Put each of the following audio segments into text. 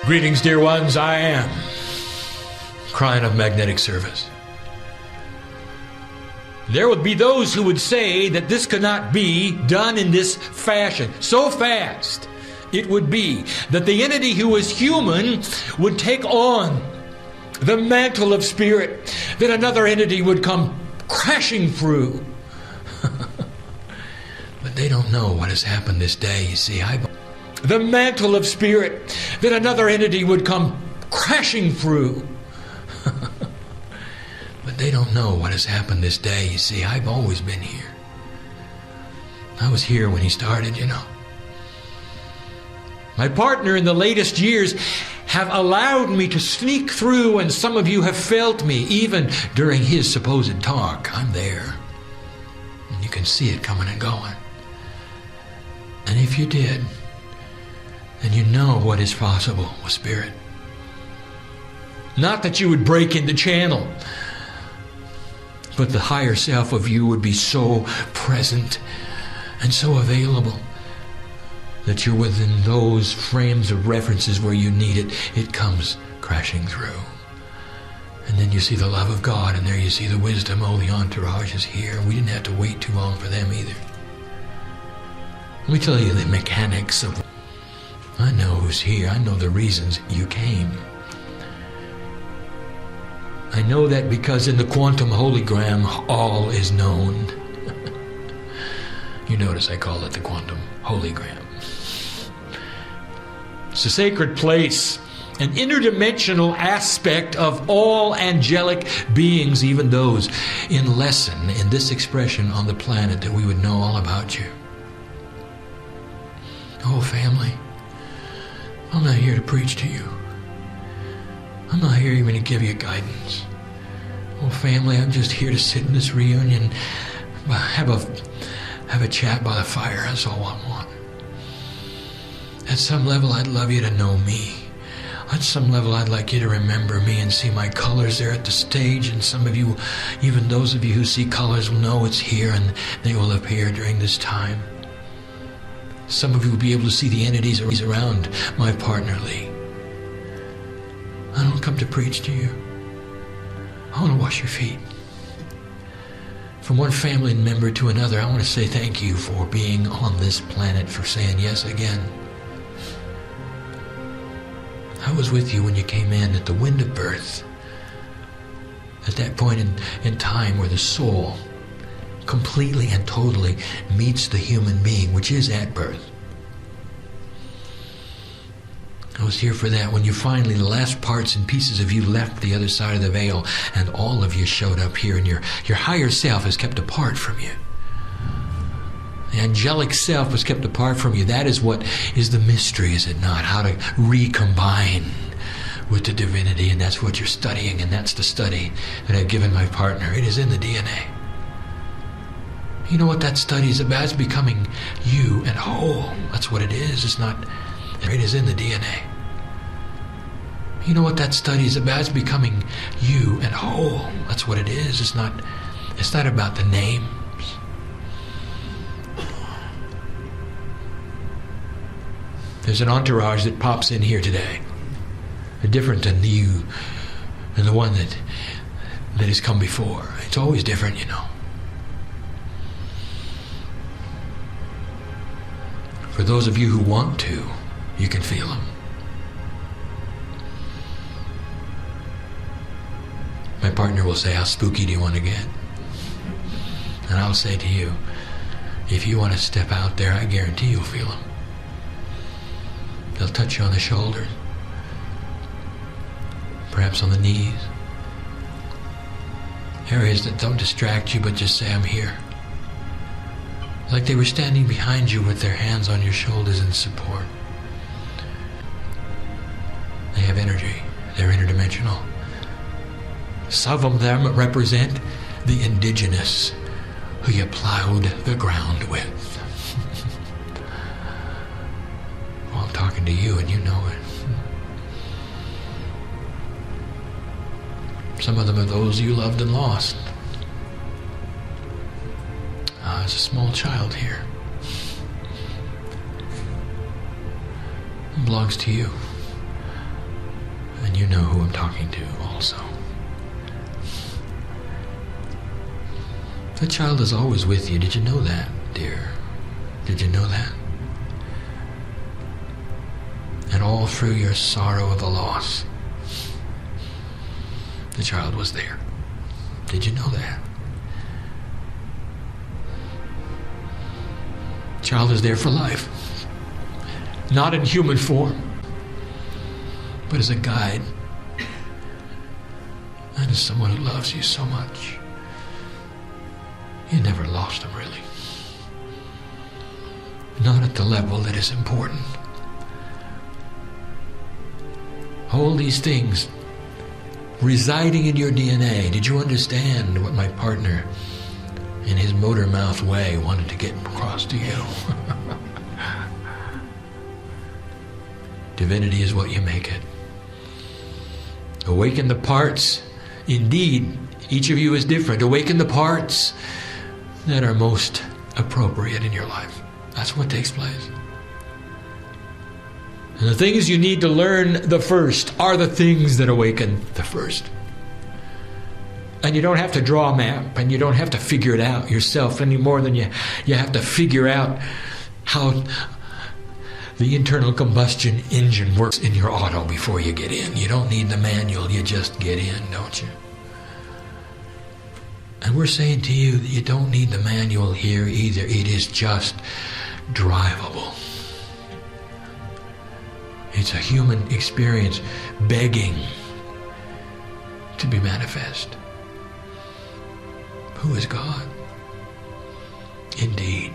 Greetings, dear ones. I am Crying of Magnetic Service. There would be those who would say that this could not be done in this fashion, so fast. It would be that the entity who is human would take on the mantle of spirit, that another entity would come crashing through. But they don't know what has happened this day, you see. The mantle of spirit, that another entity would come crashing through. But they don't know what has happened this day, you see. I've always been here. I was here when he started, you know. My partner in the latest years have allowed me to sneak through, and some of you have felt me even during his supposed talk. I'm there. And you can see it coming and going. And if you did, then you know what is possible with spirit. Not that you would break into channel, but the higher self of you would be so present and so available that you're within those frames of references where you need it. It comes crashing through. And then you see the love of God, and there you see the wisdom. Oh, the entourage is here. We didn't have to wait too long for them either. Let me tell you the mechanics of... I know who's here. I know the reasons you came. I know that because in the quantum hologram, all is known. You notice I call it the quantum hologram. It's a sacred place, an interdimensional aspect of all angelic beings, even those in lesson in this expression on the planet, that we would know all about you. Oh, family, I'm not here to preach to you. I'm not here even to give you guidance. Oh, family, I'm just here to sit in this reunion, have a chat by the fire. That's all I want. At some level, I'd love you to know me. At some level, I'd like you to remember me and see my colors there at the stage. And some of you, even those of you who see colors, will know it's here, and they will appear during this time. Some of you will be able to see the entities around my partner, Lee. I don't come to preach to you. I want to wash your feet. From one family member to another, I want to say thank you for being on this planet, for saying yes again. I was with you when you came in at the wind of birth. At that point in time where the soul completely and totally meets the human being, which is at birth. I was here for that when you finally, the last parts and pieces of you left the other side of the veil, and all of you showed up here, and your higher self is kept apart from you. The angelic self was kept apart from you. That is what is the mystery, is it not? How to recombine with the divinity, and that's what you're studying, and that's the study that I've given my partner. It is in the DNA. You know what that study is about? It's becoming you and whole. That's what it is. It's not... It is in the DNA. You know what that study is about? It's becoming you and whole. That's what it is. It's not about the names. There's an entourage that pops in here today. They're different than you and the one that has come before. It's always different, you know. For those of you who want to, you can feel them. My partner will say, how spooky do you want to get? And I'll say to you, if you want to step out there, I guarantee you'll feel them. They'll touch you on the shoulders, perhaps on the knees. Areas that don't distract you, but just say, I'm here. Like they were standing behind you with their hands on your shoulders in support. They have energy. They're interdimensional. Some of them represent the indigenous who you plowed the ground with. Well, I'm talking to you and you know it. Some of them are those you loved and lost. There's a small child here. It belongs to you. And you know who I'm talking to also. The child is always with you. Did you know that, dear? Did you know that? And all through your sorrow of the loss, the child was there. Did you know that? The child is there for life. Not in human form, but as a guide. And as someone who loves you so much. You never lost him, really. Not at the level that is important. All these things residing in your DNA. Did you understand what my partner in his motor mouth way wanted to get across to you? Divinity is what you make it. Awaken the parts. Indeed, each of you is different. Awaken the parts that are most appropriate in your life. That's what takes place. And the things you need to learn the first are the things that awaken the first. And you don't have to draw a map, and you don't have to figure it out yourself any more than you have to figure out how the internal combustion engine works in your auto before you get in. You don't need the manual, you just get in, don't you? And we're saying to you that you don't need the manual here either. It is just drivable. It's a human experience begging to be manifest. Who is God? Indeed.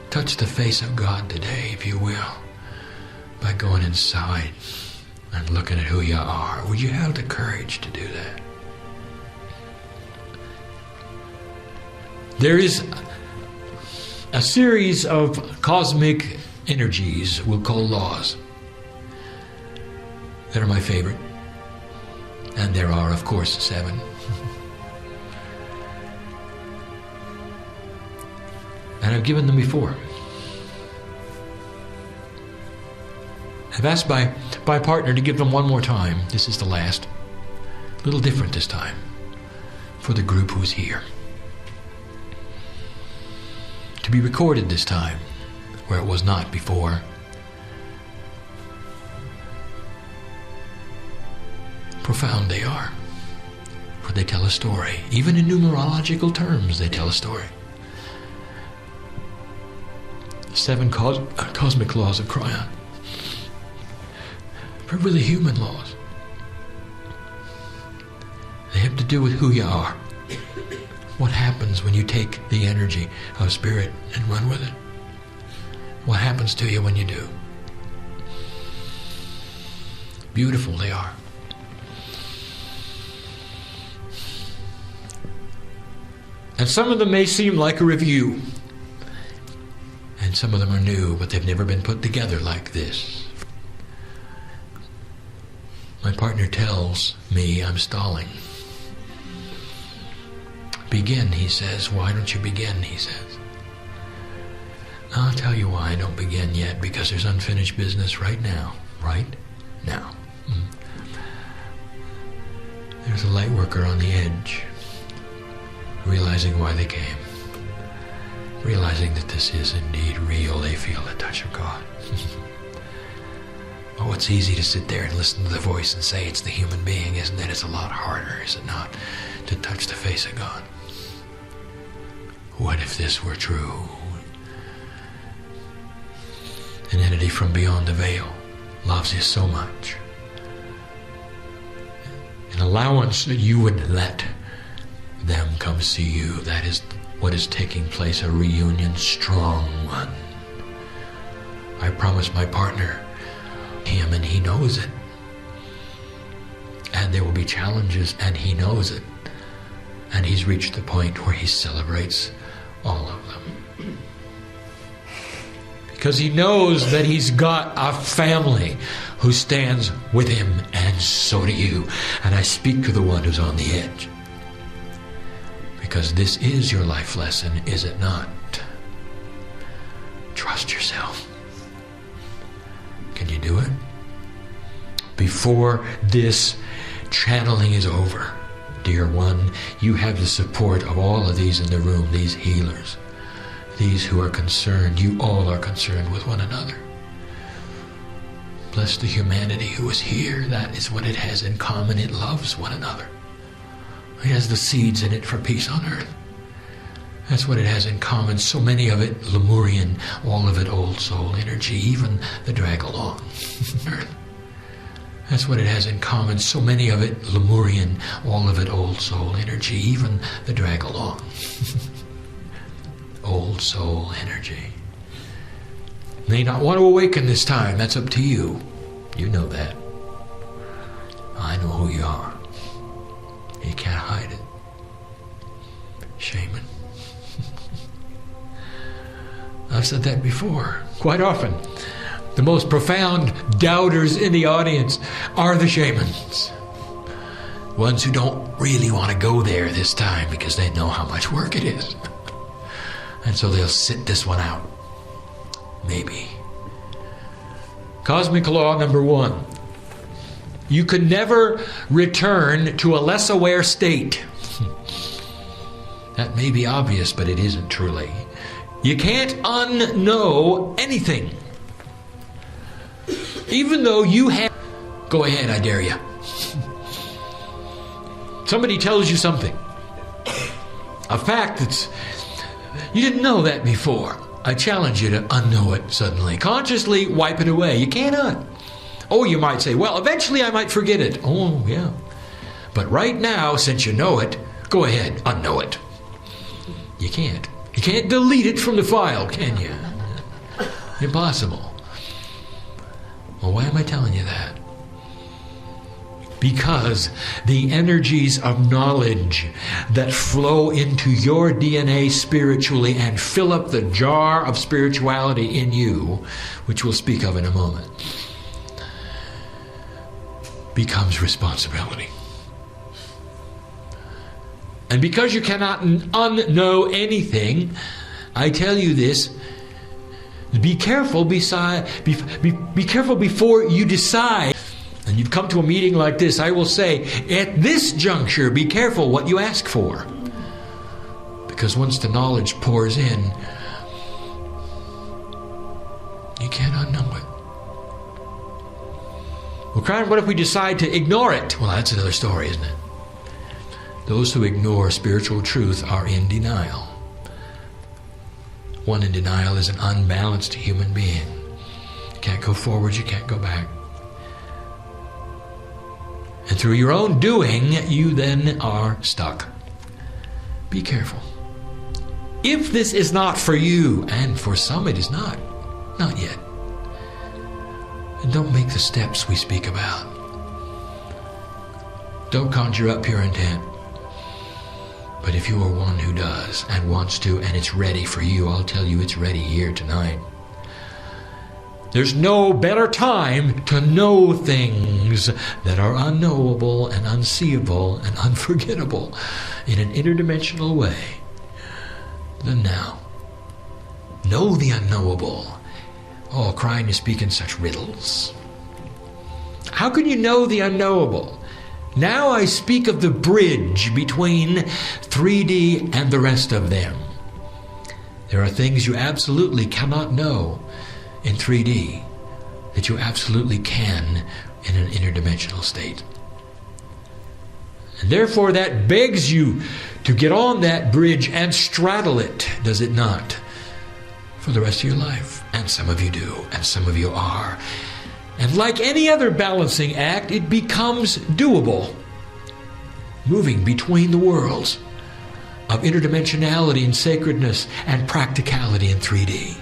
Touch the face of God today, if you will, by going inside and looking at who you are. Would you have the courage to do that? There is a series of cosmic energies we'll call laws that are my favorite. And there are, of course, 7. And I've given them before. I've asked my partner to give them one more time. This is the last. A little different this time for the group who's here. To be recorded this time, where it was not before. Profound they are, for they tell a story. Even in numerological terms, they tell a story. 7 cosmic laws of Kryon. But really human laws. They have to do with who you are. What happens when you take the energy of spirit and run with it? What happens to you when you do? Beautiful they are. And some of them may seem like a review. And some of them are new, but they've never been put together like this. My partner tells me I'm stalling. Begin, he says. Why don't you begin, he says. I'll tell you why I don't begin yet, because there's unfinished business right now. Right now. There's a light worker on the edge, realizing why they came. Realizing that this is indeed real, they feel the touch of God. Oh, it's easy to sit there and listen to the voice and say it's the human being, isn't it? It's a lot harder, is it not, to touch the face of God? What if this were true? An entity from beyond the veil loves you so much. An allowance that you would let them come see you. That is what is taking place, a reunion, strong one. I promised my partner him, and he knows it. And there will be challenges, and he knows it. And he's reached the point where he celebrates all of them. Because he knows that he's got a family who stands with him, and so do you. And I speak to the one who's on the edge. Because this is your life lesson, is it not? Trust yourself. Can you do it? before this channeling is over. Dear one, you have the support of all of these in the room, these healers, these who are concerned. You all are concerned with one another. Bless the humanity who is here. That is what it has in common. It loves one another. It has the seeds in it for peace on earth. That's what it has in common. So many of it Lemurian, all of it old soul energy, even the drag along earth. That's what it has in common. So many of it Lemurian, all of it old soul energy, even the drag along. Old soul energy. May not want to awaken this time. That's up to you. You know that. I know who you are. You can't hide it. Shaman. I've said that before, quite often. The most profound doubters in the audience are the shamans. Ones who don't really want to go there this time because they know how much work it is. And so they'll sit this one out. Maybe. Cosmic law number 1. You can never return to a less aware state. That may be obvious, but it isn't truly. You can't unknow anything. Even though you have... Go ahead, I dare you. Somebody tells you something. A fact that's... You didn't know that before. I challenge you to unknow it suddenly. Consciously wipe it away. You cannot. Oh, you might say, well, eventually I might forget it. Oh, yeah. But right now, since you know it, go ahead, unknow it. You can't. You can't delete it from the file, can you? Impossible. Well, why am I telling you that? Because the energies of knowledge that flow into your DNA spiritually and fill up the jar of spirituality in you, which we'll speak of in a moment, becomes responsibility. And because you cannot unknow anything, I tell you this, be careful be careful before you decide. And you've come to a meeting like this, I will say, at this juncture, be careful what you ask for. Because once the knowledge pours in, you can't unknow it. Well, Crown, what if we decide to ignore it? Well, that's another story, isn't it? Those who ignore spiritual truth are in denial. One in denial is an unbalanced human being. You can't go forward, you can't go back. And through your own doing, you then are stuck. Be careful. If this is not for you, and for some it is not yet, and don't make the steps we speak about. Don't conjure up pure intent. But if you are one who does and wants to, and it's ready for you, I'll tell you it's ready here tonight. There's no better time to know things that are unknowable and unseeable and unforgettable in an interdimensional way than now. Know the unknowable. Oh, crying to speak in such riddles. How can you know the unknowable? Now I speak of the bridge between 3D and the rest of them. There are things you absolutely cannot know in 3D that you absolutely can in an interdimensional state. And therefore that begs you to get on that bridge and straddle it, does it not? For the rest of your life. And some of you do, and some of you are. And like any other balancing act, it becomes doable. Moving between the worlds of interdimensionality and sacredness and practicality in 3D.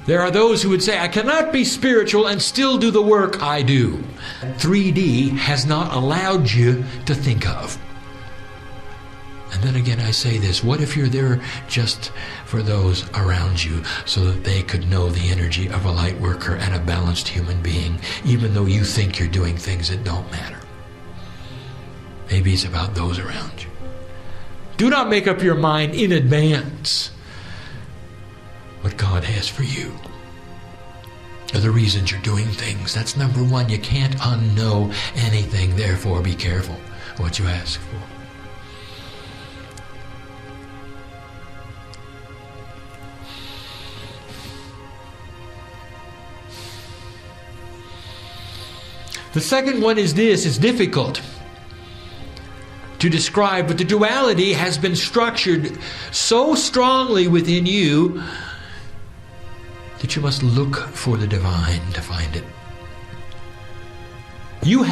There are those who would say, I cannot be spiritual and still do the work I do. 3D has not allowed you to think of. And then again I say this, what if you're there just for those around you so that they could know the energy of a light worker and a balanced human being, even though you think you're doing things that don't matter? Maybe it's about those around you. Do not make up your mind in advance what God has for you. are the reasons you're doing things. That's number one. You can't unknow anything, therefore be careful what you ask for. The second one is this. It's difficult to describe, but the duality has been structured so strongly within you that you must look for the divine to find it. You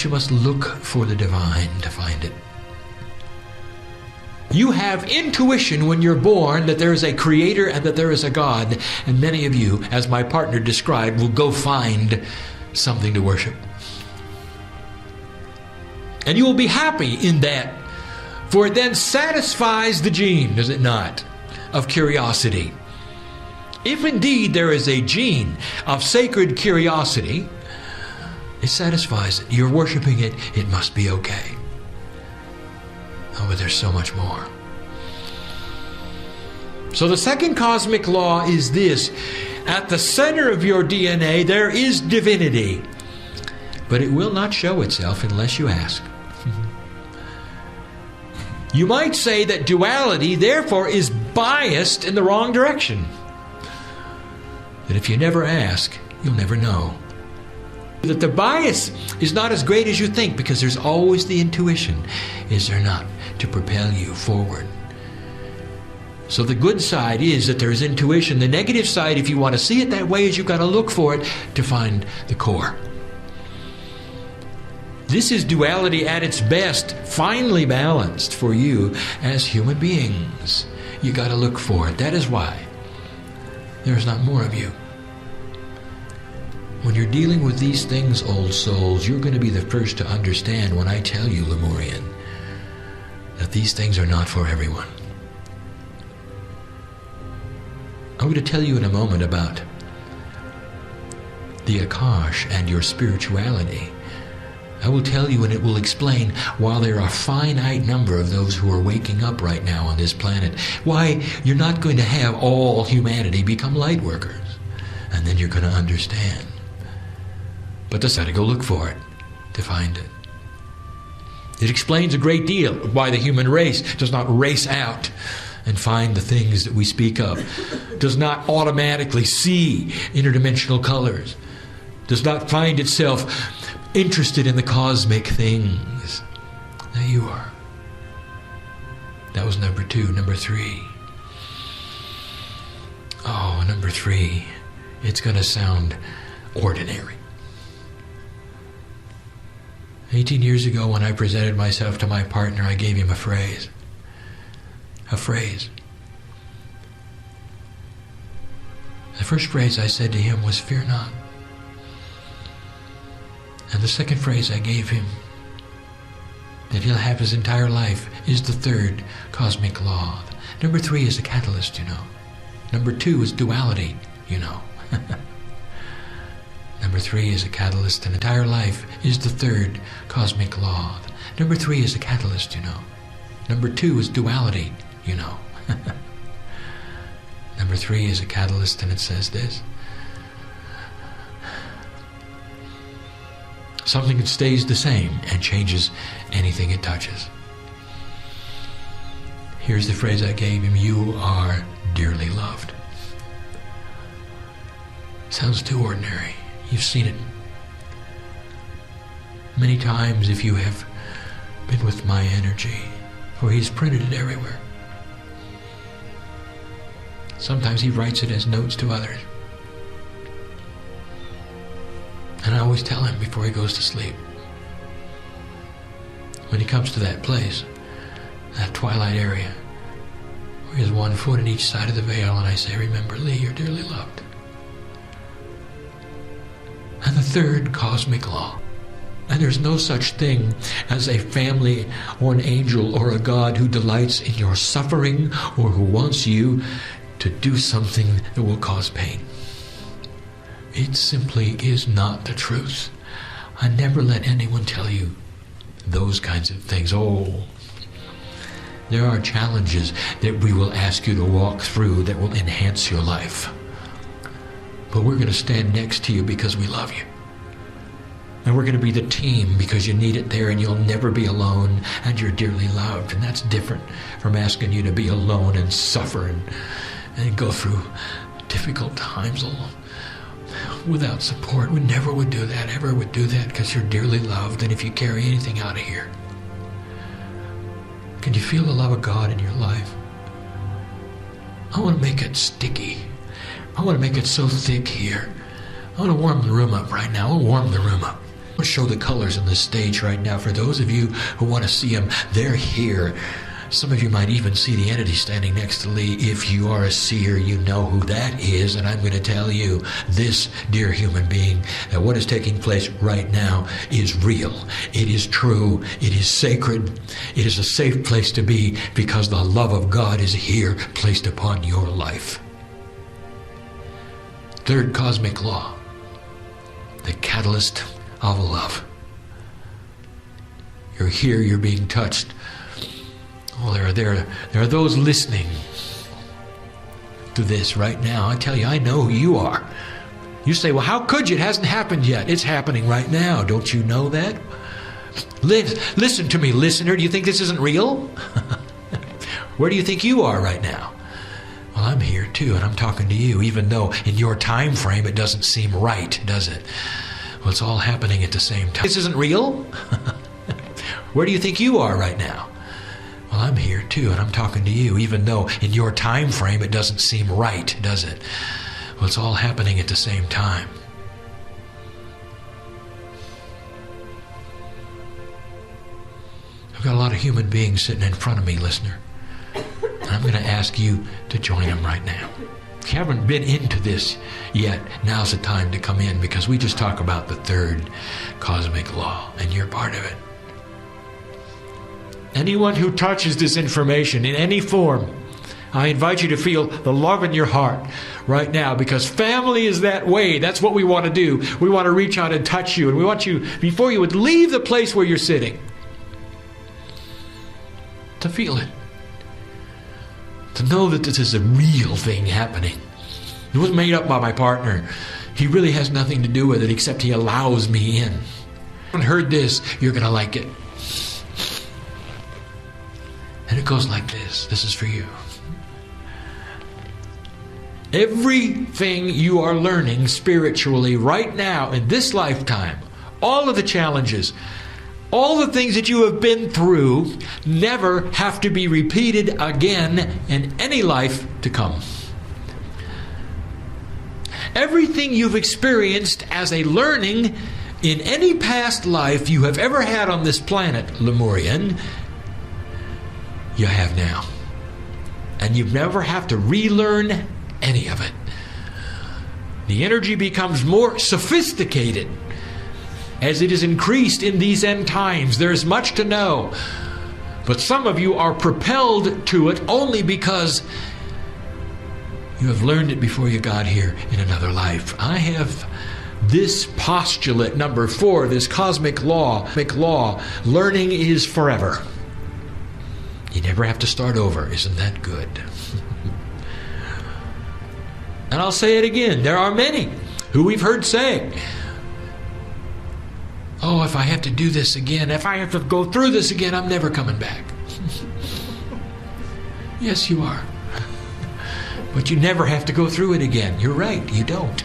must look for the divine to find it. You have intuition when you're born that there is a creator and that there is a God. And many of you, as my partner described, will go find something to worship. And you will be happy in that, for it then satisfies the gene, does it not, of curiosity. If indeed there is a gene of sacred curiosity, it satisfies it. You're worshiping it, it must be okay. Oh, but there's so much more. So the second cosmic law is this. At the center of your DNA, there is divinity. But it will not show itself unless you ask. You might say that duality, therefore, is biased in the wrong direction. That if you never ask, you'll never know. That the bias is not as great as you think, because there's always the intuition, is there not, to propel you forward. So the good side is that there's intuition. The negative side, if you want to see it that way, is you've got to look for it to find the core. This is duality at its best, finely balanced for you as human beings. You got to look for it. That is why there's not more of you. When you're dealing with these things, old souls, you're going to be the first to understand when I tell you, Lemurian, that these things are not for everyone. I'm going to tell you in a moment about the Akash and your spirituality. I will tell you, and it will explain why there are a finite number of those who are waking up right now on this planet, why you're not going to have all humanity become light workers. And then you're going to understand. But just got to go look for it to find it. It explains a great deal of why the human race does not race out and find the things that we speak of, does not automatically see interdimensional colors, does not find itself interested in the cosmic things. Now you are. That was number 2. Number 3. Oh, number 3. It's going to sound ordinary. 18 years ago, when I presented myself to my partner, I gave him a phrase. A phrase. The first phrase I said to him was, "Fear not." And the second phrase I gave him, that he'll have his entire life, is the third cosmic law. Number 3 is a catalyst, you know. Number 2 is duality, you know. Number 3 is a catalyst, and entire life is the third cosmic law. Number 3 is a catalyst, you know. Number 2 is duality, you know. Number 3 is a catalyst, and it says this. Something that stays the same and changes anything it touches. Here's the phrase I gave him: you are dearly loved. Sounds too ordinary. You've seen it many times if you have been with my energy, for he's printed it everywhere. Sometimes he writes it as notes to others. And I always tell him before he goes to sleep, when he comes to that place, that twilight area, where he has one foot in each side of the veil, and I say, "Remember, Lee, you're dearly loved." And the third cosmic law. And there's no such thing as a family or an angel or a God who delights in your suffering or who wants you to do something that will cause pain. It simply is not the truth. I never let anyone tell you those kinds of things. Oh, there are challenges that we will ask you to walk through that will enhance your life. But we're going to stand next to you because we love you. And we're going to be the team because you need it there, and you'll never be alone, and you're dearly loved. And that's different from asking you to be alone and suffer and go through difficult times without support. We never would do that, ever would do that, because you're dearly loved. And if you carry anything out of here, can you feel the love of God in your life? I want to make it sticky. I want to make it so thick here. I want to warm the room up right now. I want to warm the room up. I want to show the colors on the stage right now. For those of you who want to see them, they're here. Some of you might even see the entity standing next to Lee. If you are a seer, you know who that is. And I'm going to tell you, this dear human being, that what is taking place right now is real. It is true. It is sacred. It is a safe place to be because the love of God is here placed upon your life. Third cosmic law, the catalyst of love. You're here, you're being touched. Oh, there are those listening to this right now. I tell you, I know who you are. You say, well, how could you? It hasn't happened yet. It's happening right now. Don't you know that? Listen to me, listener. Do you think this isn't real? Where do you think you are right now? Well, I'm here too, and I'm talking to you, even though in your time frame it doesn't seem right, does it? Well, it's all happening at the same time. This isn't real? Where do you think you are right now? Well, I'm here too, and I'm talking to you, even though in your time frame it doesn't seem right, does it? Well, it's all happening at the same time. I've got a lot of human beings sitting in front of me, listener. And I'm going to ask you to join them right now. If you haven't been into this yet, now's the time to come in, because we just talk about the third cosmic law, and you're part of it. Anyone who touches this information in any form, I invite you to feel the love in your heart right now, because family is that way. That's what we want to do. We want to reach out and touch you, and we want you, before you would leave the place where you're sitting, to feel it. To know that this is a real thing happening. It wasn't made up by my partner. He really has nothing to do with it except he allows me in. If you haven't heard this, you're going to like it. And it goes like this. This is for you. Everything you are learning spiritually right now in this lifetime, all of the challenges, all the things that you have been through, never have to be repeated again in any life to come. Everything you've experienced as a learning in any past life you have ever had on this planet, Lemurian, you have now. And you never have to relearn any of it. The energy becomes more sophisticated as it is increased in these end times. There is much to know. But some of you are propelled to it only because you have learned it before you got here in another life. I have this postulate, number 4, this cosmic law. Learning is forever. You never have to start over. Isn't that good? And I'll say it again. There are many who we've heard say, oh, if I have to do this again, if I have to go through this again, I'm never coming back. Yes, you are. But you never have to go through it again. You're right, you don't.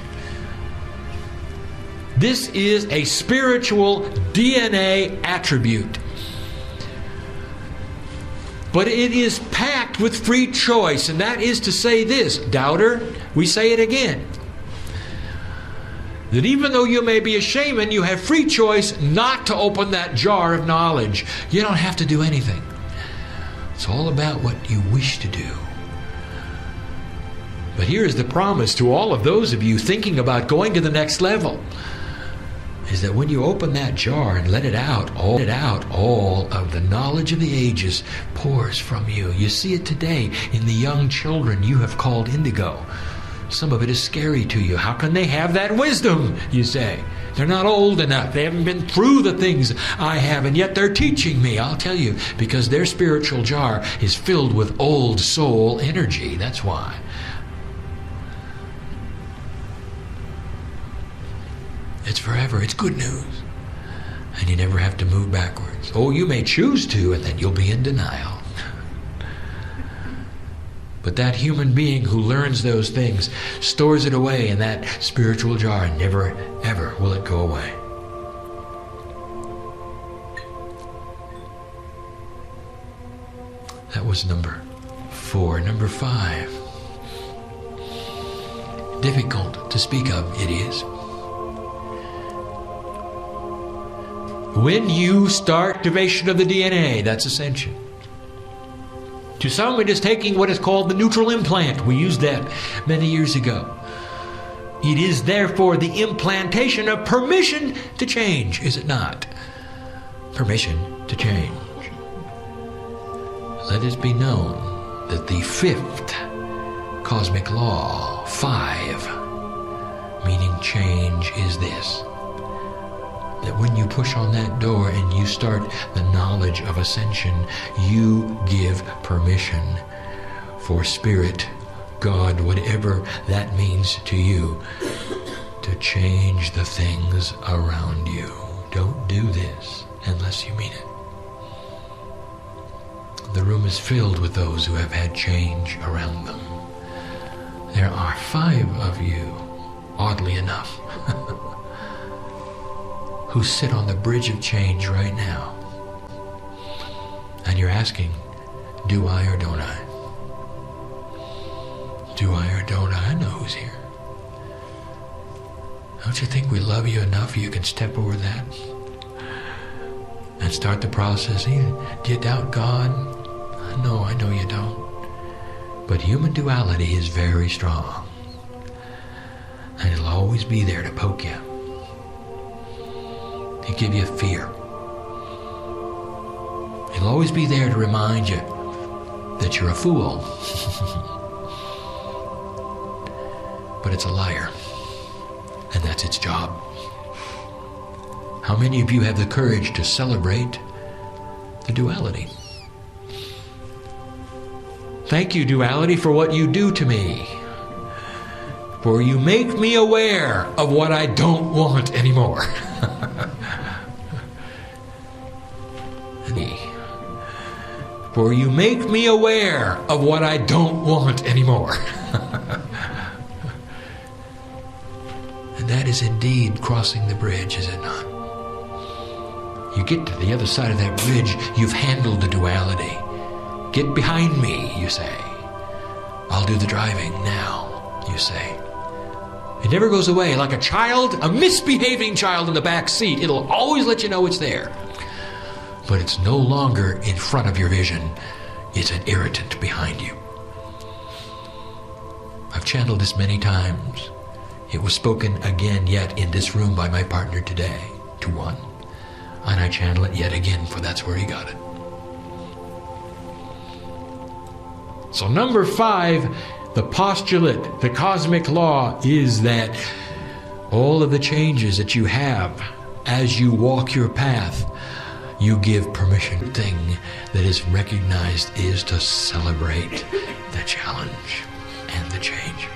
This is a spiritual DNA attribute. But it is packed with free choice, and that is to say this, doubter, we say it again, that even though you may be a shaman, you have free choice not to open that jar of knowledge. You don't have to do anything. It's all about what you wish to do. But here is the promise to all of those of you thinking about going to the next level, is that when you open that jar and let it out, all of the knowledge of the ages pours from you. You see it today in the young children you have called indigo. Some of it is scary to you. How can they have that wisdom, you say? They're not old enough. They haven't been through the things I have, and yet they're teaching me. I'll tell you, because their spiritual jar is filled with old soul energy. That's why. It's forever. It's good news. And you never have to move backwards. Oh, you may choose to, and then you'll be in denial. But that human being who learns those things stores it away in that spiritual jar, and never, ever will it go away. That was number 4. Number 5. Difficult to speak of, it is. When you start activation of the DNA, that's ascension. To some, it is taking what is called the neutral implant. We used that many years ago. It is therefore the implantation of permission to change, is it not? Permission to change. Let it be known that the 5th cosmic law, 5, meaning change, is this: that when you push on that door and you start the knowledge of ascension, you give permission for Spirit, God, whatever that means to you, to change the things around you. Don't do this unless you mean it. The room is filled with those who have had change around them. There are 5 of you, oddly enough, who sit on the bridge of change right now. And you're asking, do I or don't I? Do I or don't I? I know who's here. Don't you think we love you enough you can step over that and start the process? Do you doubt God? I know you don't. But human duality is very strong. And it'll always be there to poke you. To give you fear. It'll always be there to remind you that you're a fool. But it's a liar. And that's its job. How many of you have the courage to celebrate the duality? Thank you, duality, for what you do to me. For you make me aware of what I don't want anymore. For you make me aware of what I don't want anymore. And that is indeed crossing the bridge, is it not? You get to the other side of that bridge, you've handled the duality. Get behind me, you say. I'll do the driving now, you say. It never goes away. Like a child, a misbehaving child in the back seat, it'll always let you know it's there. But it's no longer in front of your vision. It's an irritant behind you. I've channeled this many times. It was spoken again yet in this room by my partner today, to one. And I channel it yet again, for that's where he got it. So number 5, the postulate, the cosmic law, is that all of the changes that you have as you walk your path, you give permission. The thing that is recognized is to celebrate the challenge and the change.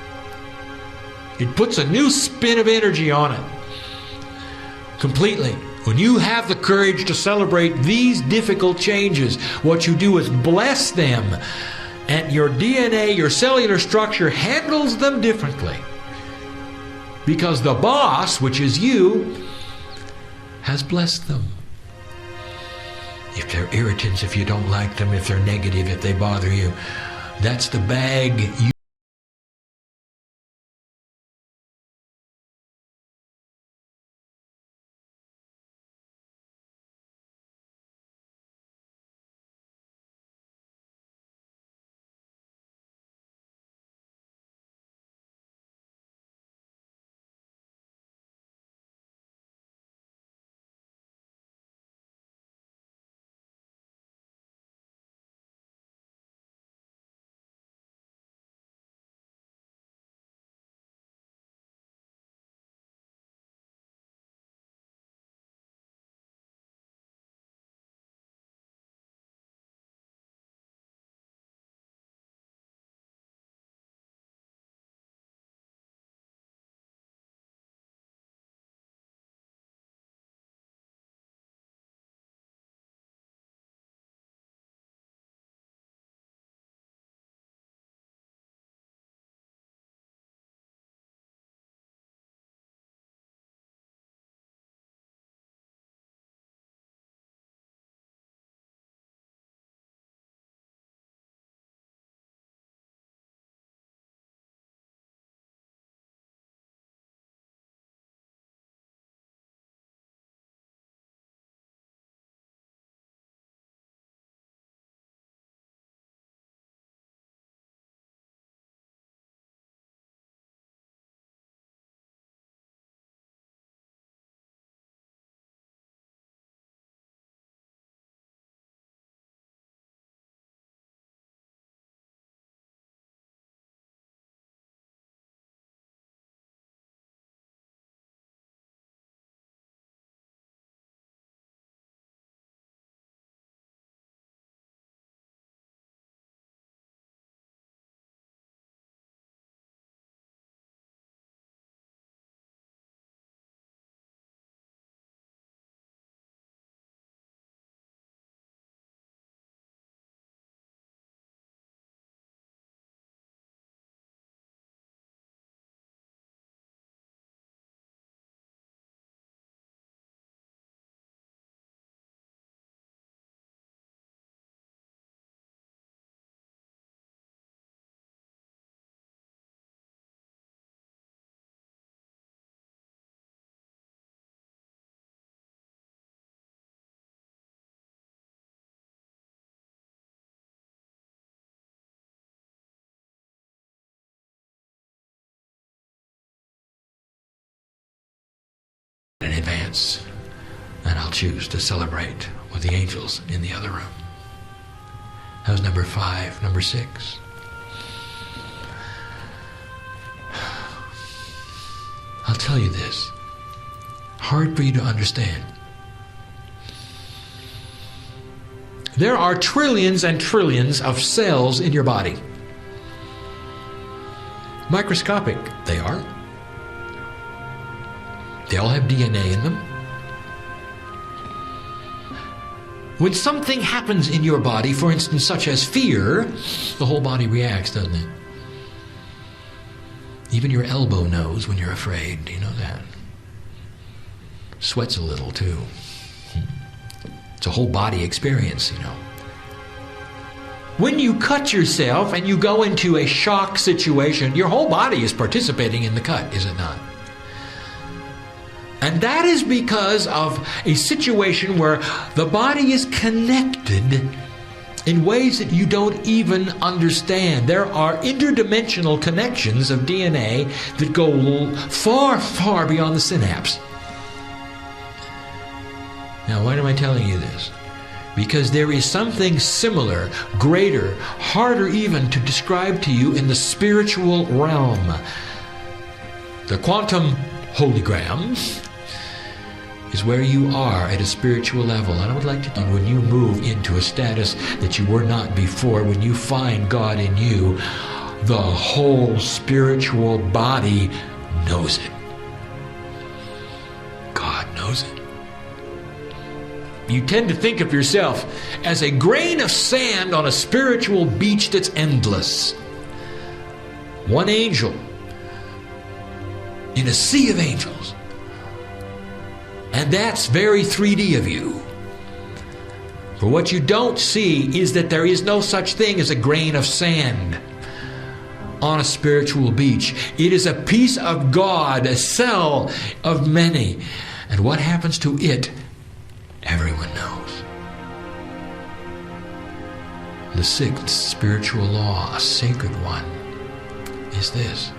It puts a new spin of energy on it. Completely. When you have the courage to celebrate these difficult changes, what you do is bless them. And your DNA, your cellular structure, handles them differently. Because the boss, which is you, has blessed them. If they're irritants, if you don't like them, if they're negative, if they bother you, that's the bag you choose to celebrate with the angels in the other room. That was number 5. Number 6. I'll tell you this. Hard for you to understand. There are trillions and trillions of cells in your body. Microscopic, they are. They all have DNA in them. When something happens in your body, for instance, such as fear, the whole body reacts, doesn't it? Even your elbow knows when you're afraid. Do you know that? Sweats a little, too. It's a whole body experience, you know. When you cut yourself and you go into a shock situation, your whole body is participating in the cut, is it not? And that is because of a situation where the body is connected in ways that you don't even understand. There are interdimensional connections of DNA that go far, far beyond the synapse. Now, why am I telling you this? Because there is something similar, greater, harder even to describe to you in the spiritual realm. The quantum hologram is where you are at a spiritual level. And I would like to do, when you move into a status that you were not before, when you find God in you, the whole spiritual body knows it. God knows it. You tend to think of yourself as a grain of sand on a spiritual beach that's endless. One angel in a sea of angels. And that's very 3D of you. For what you don't see is that there is no such thing as a grain of sand on a spiritual beach. It is a piece of God, a cell of many. And what happens to it, everyone knows. The 6th spiritual law, a sacred one, is this.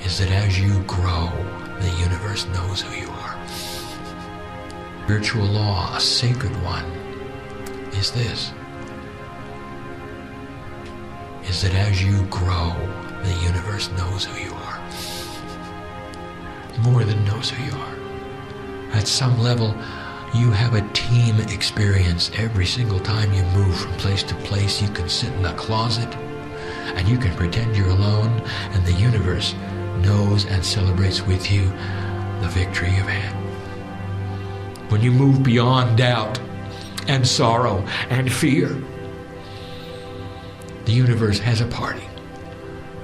Is that as you grow, the universe knows who you are. Spiritual law, a sacred one, is this. Is that as you grow, the universe knows who you are. More than knows who you are. At some level, you have a team experience. Every single time you move from place to place, you can sit in a closet and you can pretend you're alone, and the universe knows and celebrates with you the victory you've had. When you move beyond doubt and sorrow and fear, the universe has a party.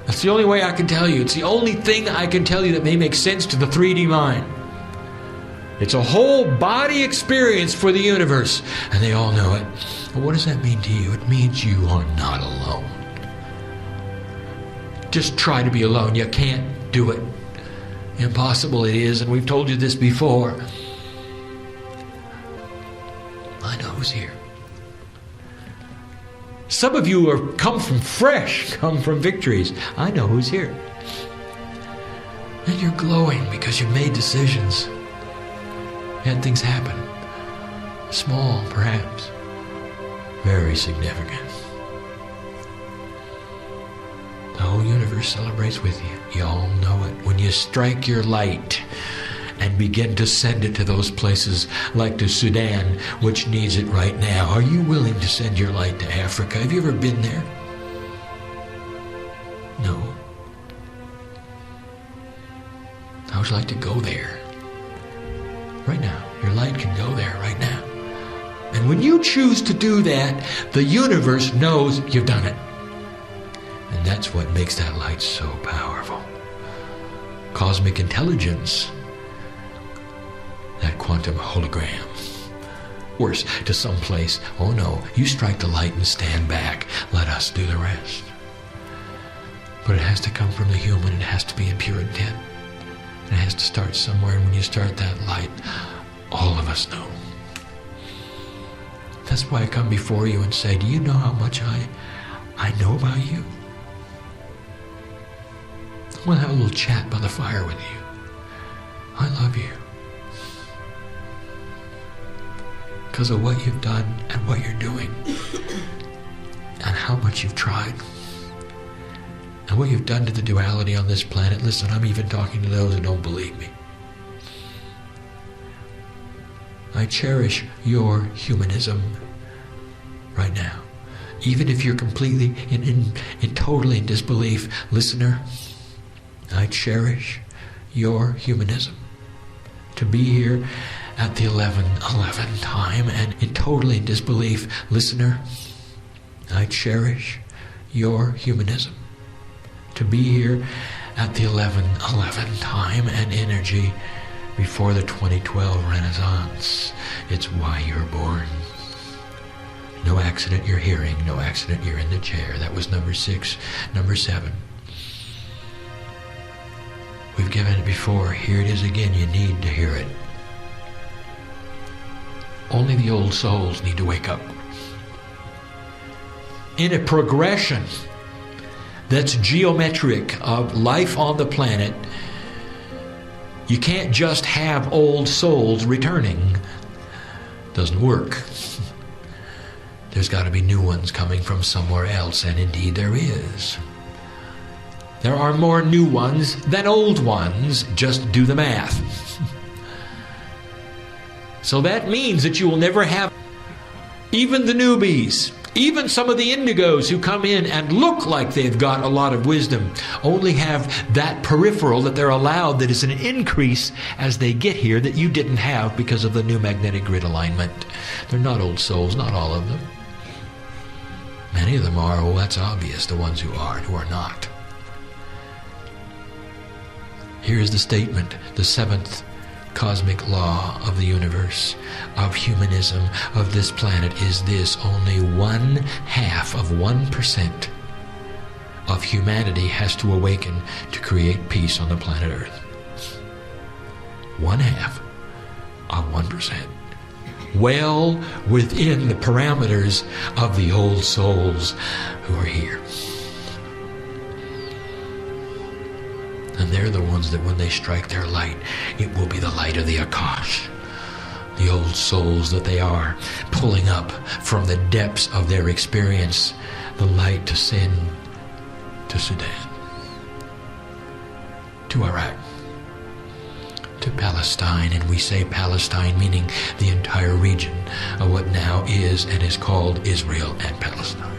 That's the only way I can tell you. It's the only thing I can tell you that may make sense to the 3D mind. It's a whole body experience for the universe, and they all know it. But what does that mean to you? It means you are not alone. Just try to be alone. You can't do it. Impossible it is, and we've told you this before. I know who's here. Some of you are come from victories. I know who's here. And you're glowing because you made decisions. You had things happen. Small, perhaps. Very significant. The whole universe celebrates with you. You all know it. When you strike your light and begin to send it to those places like to Sudan, which needs it right now, are you willing to send your light to Africa? Have you ever been there? No. How would you like to go there? Right now. Your light can go there right now. And when you choose to do that, the universe knows you've done it. And that's what makes that light so powerful. Cosmic intelligence. That quantum hologram. Worse, to some place, oh no, you strike the light and stand back. Let us do the rest. But it has to come from the human. It has to be in pure intent. It has to start somewhere. And when you start that light, all of us know. That's why I come before you and say, do you know how much I know about you? I want to have a little chat by the fire with you. I love you. because of what you've done and what you're doing and how much you've tried and what you've done to the duality on this planet. Listen, I'm even talking to those who don't believe me. I cherish your humanism right now. Even if you're completely totally in disbelief, listener, I cherish your humanism. To be here at the 11:11 time and in totally in disbelief, listener, I cherish your humanism. To be here at the 11:11 time and energy before the 2012 Renaissance. It's why you're born. No accident you're hearing, no accident you're in the chair. That was number 6. Number 7. We've given it before. Here it is again. You need to hear it. Only the old souls need to wake up. In a progression that's geometric of life on the planet, you can't just have old souls returning. Doesn't work. There's got to be new ones coming from somewhere else, and indeed there is. There are more new ones than old ones. Just do the math. So that means that you will never have even the newbies, even some of the indigos who come in and look like they've got a lot of wisdom, only have that peripheral that they're allowed that is an increase as they get here that you didn't have because of the new magnetic grid alignment. They're not old souls, not all of them. Many of them are, well, that's obvious, the ones who are and who are not. Here's the statement, the 7th cosmic law of the universe, of humanism, of this planet is this: only 1/2% of humanity has to awaken to create peace on the planet Earth. 1/2 of 1%. Well within the parameters of the old souls who are here. And they're the ones that when they strike their light, it will be the light of the Akash. The old souls that they are, pulling up from the depths of their experience, the light to sin, to Sudan, to Iraq, to Palestine. And we say Palestine meaning the entire region of what now is and is called Israel and Palestine.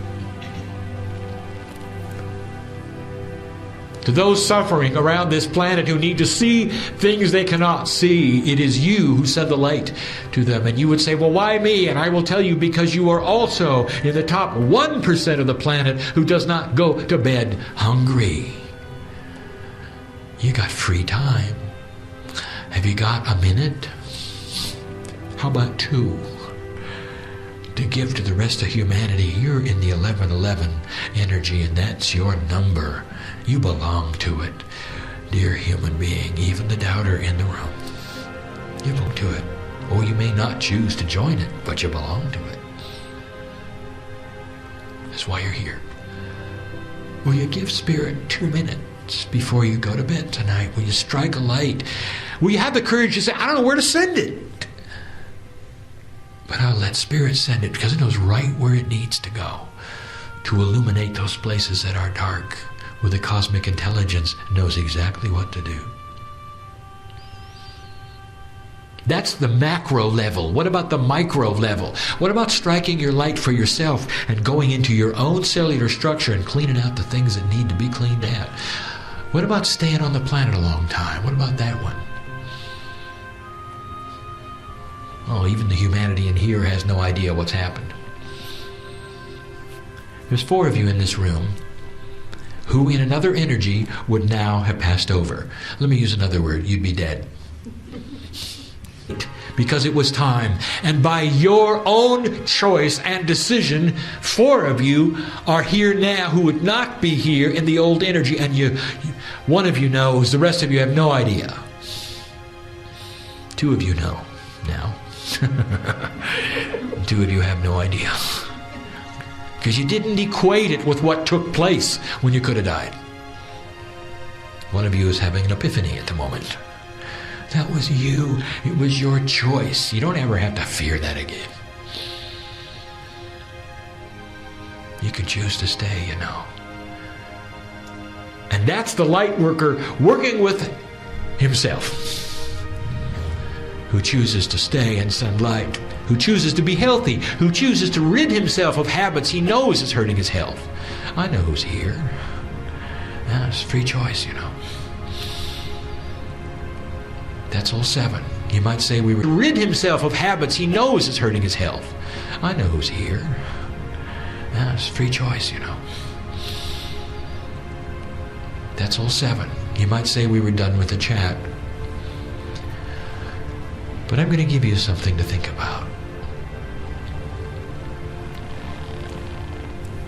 To those suffering around this planet who need to see things they cannot see, it is you who send the light to them. And you would say, well, why me? And I will tell you, because you are also in the top 1% of the planet who does not go to bed hungry. You got free time. Have you got a minute? How about 2? To give to the rest of humanity. You're in the 1111 energy, and that's your number. You belong to it, dear human being, even the doubter in the room. You belong to it. Or you may not choose to join it, but you belong to it. That's why you're here. Will you give Spirit 2 minutes before you go to bed tonight? Will you strike a light? Will you have the courage to say, I don't know where to send it, but I'll let Spirit send it because it knows right where it needs to go to illuminate those places that are dark, where the cosmic intelligence knows exactly what to do. That's the macro level. What about the micro level? What about striking your light for yourself and going into your own cellular structure and cleaning out the things that need to be cleaned out? What about staying on the planet a long time? What about that one? Oh, even the humanity in here has no idea what's happened. There's 4 of you in this room who in another energy would now have passed over. Let me use another word. You'd be dead. Because it was time. And by your own choice and decision, 4 of you are here now who would not be here in the old energy. And one of you knows, the rest of you have no idea. 2 of you know now. 2 of you have no idea. Because you didn't equate it with what took place when you could have died. One of you is having an epiphany at the moment. That was you. It was your choice. You don't ever have to fear that again. You could choose to stay, you know. And that's the light worker working with himself, who chooses to stay and send light, who chooses to be healthy, who chooses to rid himself of habits he knows is hurting his health. I know who's here. Yeah, it's free choice, you know. That's all 7. You might say we rid himself of habits he knows is hurting his health. I know who's here. Yeah, it's free choice, you know. That's all 7. You might say we were done with the chat. But I'm going to give you something to think about.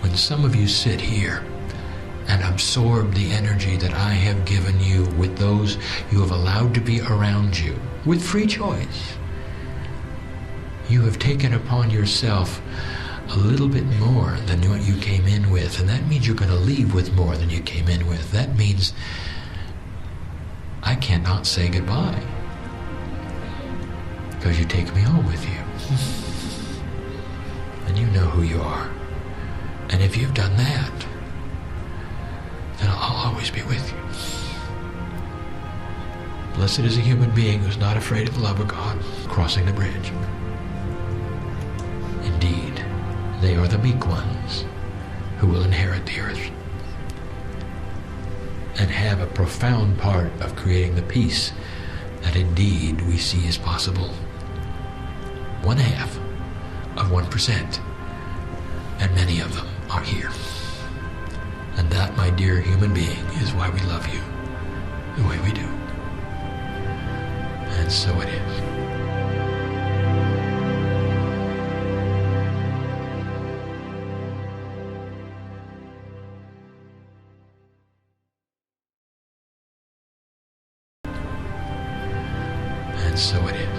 When some of you sit here and absorb the energy that I have given you with those you have allowed to be around you, with free choice, you have taken upon yourself a little bit more than what you came in with, and that means you're going to leave with more than you came in with. That means I cannot say goodbye, because you take me home with you. And you know who you are. And if you've done that, then I'll always be with you. Blessed is a human being who's not afraid of the love of God crossing the bridge. Indeed, they are the meek ones who will inherit the earth and have a profound part of creating the peace that indeed we see is possible. 1/2 of 1%, and many of them are here. And that, my dear human being, is why we love you the way we do. And so it is. And so it is.